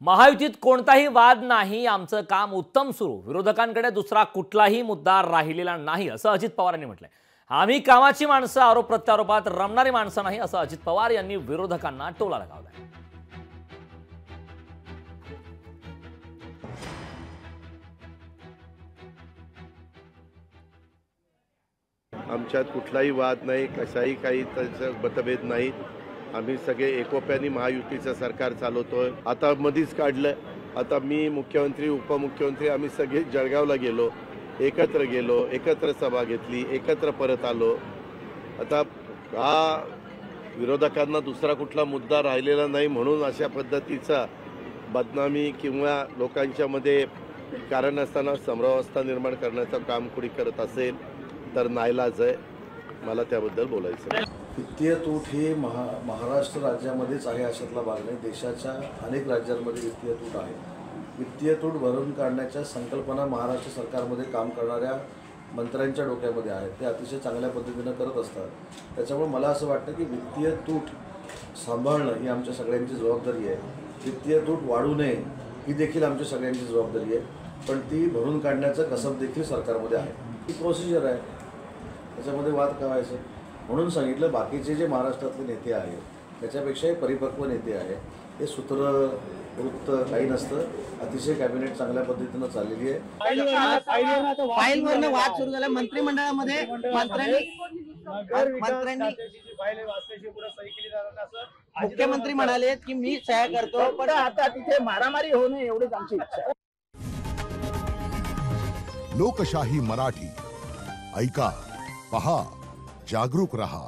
महायुतीत कोणताही वाद नाही, आमचं काम उत्तम सुरू, विरोधकांकडे दुसरा कुठलाही मुद्दा राहिलेला नाही असं अजित पवार यांनी म्हटलंय। आम्ही कामाची माणसं, आरोप प्रत्यारोपात रमणारी माणसं नाही असं अजित पवार यांनी विरोधकांना टोला लगावलाय। आमच्यात कुठलाही वाद नाही, कशाही काही मतभेद नाही। आम्ही सगळे एकोप्याने महायुतीचं सरकार चालवतोय। आता मधीच काढलं, आता मी मुख्यमंत्री उपमुख्यमंत्री आम्ही सगळे जळगावला गेलो, एकत्र सभा घेतली, एकत्र परत आलो। आता हा विरोधकांना दुसरा कुठला मुद्दा राहिलेला नाही म्हणून अशा पद्धतीचा बदनामी किंवा लोकांच्या मध्ये कारण असताना समरावस्था निर्माण करण्याचं काम कोणी करत असेल तर नाईलाज आहे, मला त्याबद्दल बोलायचं आहे। वित्तीय तूट ही महाराष्ट्र राज्यामध्येच आहे अशातला भाग नाही, देशाच्या अनेक राज्यांमध्ये वित्तीय तूट आहे। वित्तीय तूट भरून काढण्याच्या संकल्पना महाराष्ट्र सरकारमध्ये काम करणाऱ्या मंत्र्यांच्या डोक्यामध्ये आहेत, ते अतिशय चांगल्या पद्धतीनं करत असतात। त्याच्यामुळे मला असं वाटतं की वित्तीय तूट सांभाळणं ही आमच्या सगळ्यांची जबाबदारी आहे। वित्तीय तूट वाढू नये ही देखील आमच्या सगळ्यांची जबाबदारी आहे, पण ती भरून काढण्याचं कसब देखील सरकारमध्ये आहे। ही प्रोसिजर आहे, त्याच्यामध्ये वाद करायचं म्हणून सांगितलं। बाकीचे जे महाराष्ट्रातले नेते आहेत त्याच्यापेक्षाही परिपक्व नेते आहेत, हे सूत्रवृत्त काही नसतं, अतिशय कॅबिनेट चांगल्या पद्धतीनं चाललेली आहे। फाईलवरनं वाद सुरू झाला मंत्रिमंडळामध्ये, मुख्यमंत्री म्हणाले की मी सह्या करतो, पण आता तिथे मारामारी होऊ नये एवढीच आमची इच्छा आहे। लोकशाही मराठी ऐका, पहा, जागरूक रहा।